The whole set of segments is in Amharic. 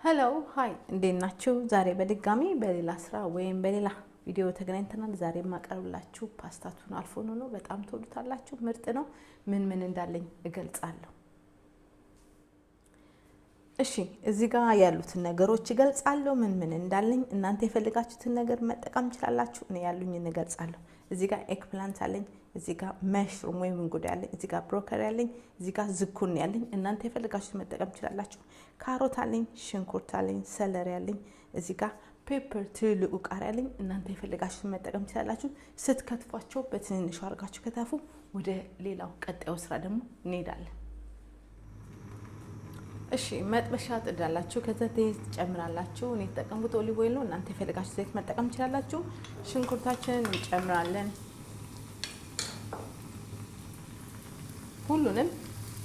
ሄሎ ሃይ እንዴት ናችሁ? ዛሬ በድጋሚ በሌላ ስራ ወይም በሌላ ቪዲዮ ተገናኝተናል። ዛሬ ማቀርብላችሁ ፓስታ ቱና አልፎኖ ነው። በጣም ተወዱታላችሁ። ምርጥ ነው። ምን እንዳለኝ እገልጻለሁ። እሺ እዚህ ጋር ያሉትን ነገሮች እገልጻለሁ። ምን እንዳለኝ እናንተ የፈልጋችሁትን ነገር መጠቀም ትችላላችሁ። እኔ ያሉኝን እገልጻለሁ። እዚህ ጋር ኤግፕላንት አለኝ፣ እዚህ ጋር መሽሩም ወይም እንጉዳይ አለኝ፣ እዚህ ጋር ብሮኮሊ አለኝ፣ እዚህ ጋር ዝኩኒ አለኝ። እናንተ የፈልጋችሁትን መጠቀም ትችላላችሁ። ካሮት አለኝ፣ ሽንኩርት አለኝ፣ ሰለሪ አለኝ፣ እዚህ ጋር ፔፐር ትልቁ ቃሪያ አለኝ። እናንተ የፈልጋችሁትን መጠቀም ትችላላችሁ። ስትከትፏቸው በትንንሹ አድርጋችሁ ከተፉ። ወደ ሌላው ቀጣዩ ስራ ደግሞ እንሄዳለን። እሺ መጥበሻ ጥዳላችሁ፣ ከዛ ዘይት ጨምራላችሁ። እኔ ተጠቀምኩት ኦሊቭ ኦይል ነው። እናንተ የፈልጋችሁ ዘይት መጠቀም ትችላላችሁ። ሽንኩርታችንን እንጨምራለን። ሁሉንም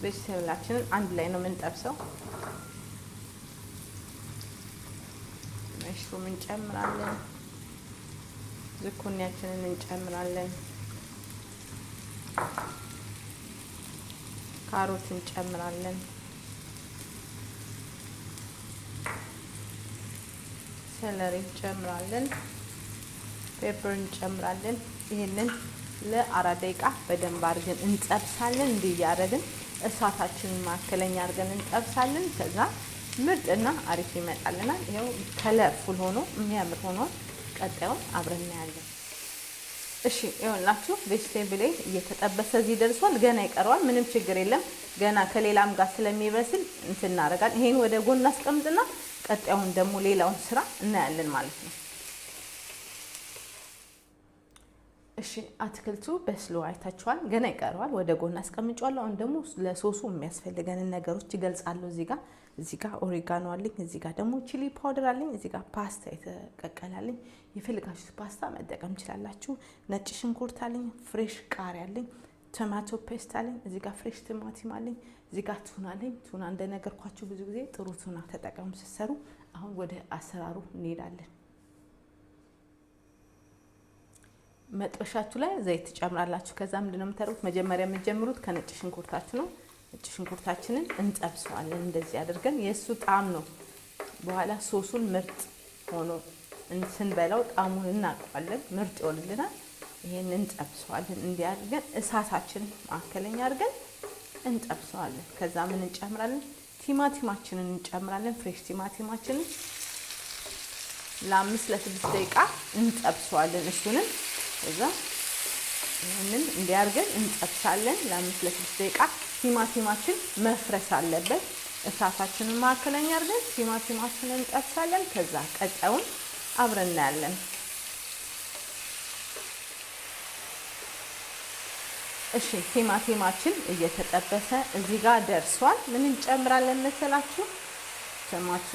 ቬጅቴብላችንን አንድ ላይ ነው የምንጠብሰው። መሽሩም እንጨምራለን። ዝኩኒያችንን እንጨምራለን። ካሮት እንጨምራለን። ሰለሪ እንጨምራለን። ፔፐር እንጨምራለን። ይሄንን ለ4 ደቂቃ በደንብ አድርገን እንጠብሳለን። እንዲያረግን እሳታችንን ማከለኛ አድርገን እንጠብሳለን። ከዛ ምርጥና አሪፍ ይመጣልናል። ይሄው ከለርፉል ሆኖ የሚያምር ሆኖ ቀጣዩን አብረን እናያለን። እሺ ይኸውላችሁ ቬጅቴብል እየተጠበሰ እዚህ ደርሷል። ገና ይቀረዋል። ምንም ችግር የለም። ገና ከሌላም ጋር ስለሚበስል እንትን እናደርጋለን። ይሄን ወደ ጎን አስቀምጥና ቀጣዩን ደግሞ ሌላውን ስራ እናያለን ማለት ነው። እሺ አትክልቱ በስሎ አይታችኋል። ገና ይቀረዋል። ወደ ጎን አስቀምጫለሁ። አሁን ደግሞ ለሶሱ የሚያስፈልገንን ነገሮች ይገልጻለሁ። እዚህ ጋር ኦሪጋኖ አለኝ፣ እዚህ ጋር ደግሞ ቺሊ ፓውደር አለኝ፣ እዚህ ጋር ፓስታ የተቀቀላለኝ። የፈልጋችሁት ፓስታ መጠቀም ትችላላችሁ። ነጭ ሽንኩርት አለኝ፣ ፍሬሽ ቃሪያ አለኝ፣ ቶማቶ ፔስት አለኝ፣ እዚህ ጋር ፍሬሽ ቲማቲም አለኝ፣ እዚህ ጋር ቱና አለኝ። ቱና እንደነገርኳችሁ ብዙ ጊዜ ጥሩ ቱና ተጠቀሙ ስትሰሩ። አሁን ወደ አሰራሩ እንሄዳለን። መጥበሻችሁ ላይ ዘይት ትጨምራላችሁ። ከዛ ምንድነው የምታደርጉት? መጀመሪያ የምትጀምሩት ከነጭ ሽንኩርታችሁ ነው። ነጭ ሽንኩርታችንን እንጠብሰዋለን። እንደዚህ አድርገን የሱ ጣዕም ነው በኋላ ሶሱን ምርጥ ሆኖ ስንበላው ጣዕሙን እናውቀዋለን። ምርጥ ይሆንልናል። ይሄን እንጠብሰዋለን። እንዲያርገን እሳታችን ማከለኛ አድርገን እንጠብሰዋለን። ከዛ ምን እንጨምራለን? ቲማቲማችንን እንጨምራለን። ፍሬሽ ቲማቲማችንን ለ5 ለ6 ደቂቃ እንጠብሰዋለን። እሱንም ከዛ ይሄንን እንዲያርገን እንጠብሳለን ለ5 ለ6 ደቂቃ። ቲማቲማችን መፍረስ አለበት። እሳታችንን ማከለኛ አድርገን ቲማቲማችንን እንጠብሳለን። ከዛ ቀጣዩን አብረን እናያለን። እሺ ቲማቲማችን እየተጠበሰ እዚህ ጋር ደርሷል። ምን እንጨምራለን መሰላችሁ? ቶማቶ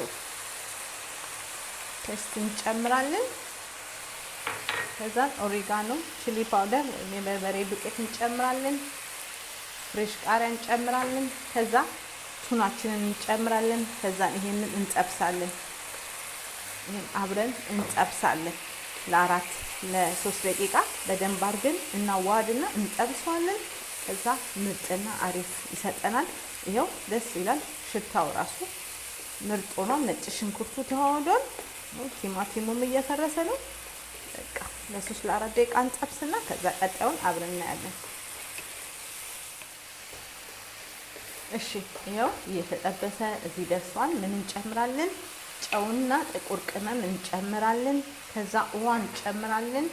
ፔስት እንጨምራለን። ከዛ ኦሪጋኖ፣ ቺሊ ፓውደር፣ የበርበሬ ዱቄት እንጨምራለን። ፍሬሽ ቃሪያ እንጨምራለን። ከዛ ቱናችንን እንጨምራለን። ከዛ ይሄንን እንጠብሳለን። ይሄን አብረን እንጠብሳለን ለ4 ለ3 ደቂቃ በደንብ አድርገን እናዋሃድና እንጠብሰዋለን። ከዛ ምርጥና አሪፍ ይሰጠናል። ይሄው ደስ ይላል። ሽታው ራሱ ምርጥ ሆኗል። ነጭ ሽንኩርቱ ተዋህዷል። ቲማቲሙም እየፈረሰ ነው። በቃ ለ3 ለ4 ደቂቃ እንጠብስና ከዛ ቀጣዩን አብረን እናያለን። እሺ ይሄው እየተጠበሰ እዚህ ደርሷል። ምን እንጨምራለን? ጨውና ጥቁር ቅመም እንጨምራለን። ከዛ ውሃ እንጨምራለን።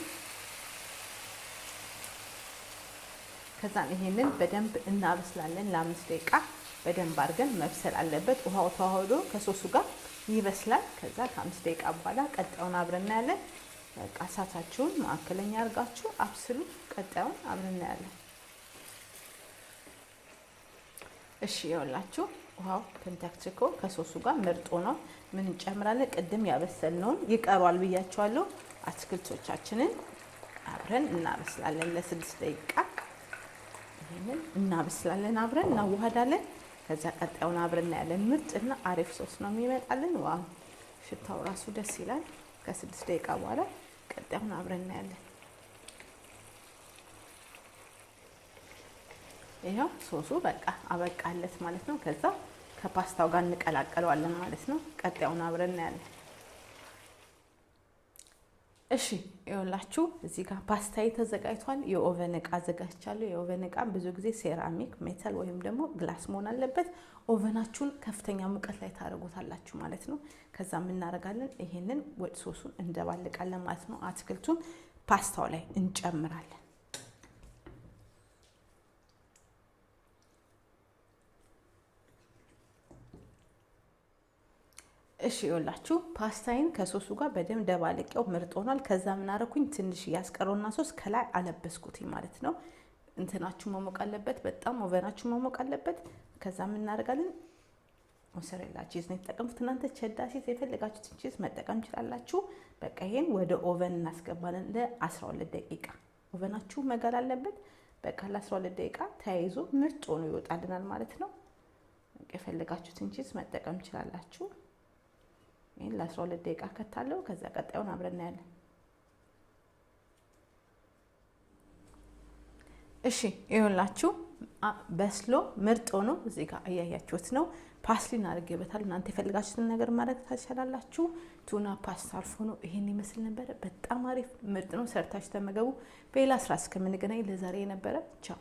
ከዛ ይሄንን በደንብ እናበስላለን ለ5 ደቂቃ በደንብ አድርገን መብሰል አለበት። ውሃው ተዋህዶ ከሶሱ ጋር ይበስላል። ከዛ ከ5 ደቂቃ በኋላ ቀጣዩን አብረን እናያለን። በቃ እሳታችሁን ማዕከለኛ አድርጋችሁ አብስሉ። ቀጣዩን አብረን እናያለን። እሺ ይኸውላችሁ ውሃው ተንተክትኮ ከሶሱ ጋር ምርጥ ነው። ምን እንጨምራለን? ቅድም ያበሰልነውን ይቀሯል ብያችኋለሁ። አትክልቶቻችንን አብረን እናበስላለን ለ6 ደቂቃ። ይሄንን እናበስላለን፣ አብረን እናዋሃዳለን። ከዛ ቀጣዩን አብረን እናያለን። ምርጥና አሪፍ ሶስ ነው የሚመጣልን። ዋው ሽታው ራሱ ደስ ይላል። ከ6 ደቂቃ በኋላ ቀጣዩን አብረን እናያለን። ይሄው ሶሱ በቃ አበቃለት ማለት ነው። ከዛ ከፓስታው ጋር እንቀላቀለዋለን ማለት ነው። ቀጣዩን አብረን እናያለን። እሺ ይኸውላችሁ እዚህ ጋር ፓስታዬ ተዘጋጅቷል። የኦቨን እቃ አዘጋጅቻለሁ። የኦቨን እቃ ብዙ ጊዜ ሴራሚክ፣ ሜታል ወይም ደግሞ ግላስ መሆን አለበት። ኦቨናችሁን ከፍተኛ ሙቀት ላይ ታደርጉታላችሁ ማለት ነው። ከዛ ምን እናደርጋለን? ይሄንን ወጥ ሶሱን እንደባልቃለን ማለት ነው። አትክልቱን ፓስታው ላይ እንጨምራለን። እሺ ይኸውላችሁ ፓስታዬን ከሶሱ ጋር በደንብ ደባልቄው ምርጥ ሆኗል። ከዛ ምን አደረኩኝ? ትንሽ ያስቀረውና ሶስ ከላይ አለበስኩት ማለት ነው። እንትናችሁ መሞቅ አለበት፣ በጣም ኦቨናችሁ መሞቅ አለበት። ከዛ ምን እናደርጋለን? ሞሰሬላ ቺዝ ነው የተጠቀምኩት። እናንተ ቸዳ ቺዝ የፈለጋችሁትን ቺዝ መጠቀም ትችላላችሁ። በቃ ይሄን ወደ ኦቨን እናስገባለን ለ12 ደቂቃ። ኦቨናችሁ መጋል አለበት። በቃ ለ12 ደቂቃ ተያይዞ ምርጥ ሆኖ ይወጣልናል ማለት ነው። በቃ የፈለጋችሁትን ቺዝ መጠቀም ትችላላችሁ። ይሄን ለ12 ደቂቃ ከታለው። ከዛ ቀጣዩን አብረን እናያለን። እሺ ይኸውላችሁ በስሎ ምርጥ ሆኖ እዚህ ጋር አያያችሁት ነው። ፓስሊን አድርጌበታለሁ። እናንተ የፈለጋችሁትን ነገር ማድረግ ታችላላችሁ። ቱና ፓስታ አልፎ ነው ይሄን ይመስል ነበር። በጣም አሪፍ ምርጥ ነው። ሰርታችሁ ተመገቡ። በሌላ ስራ እስከምንገናኝ ለዛሬ የነበረ ቻው።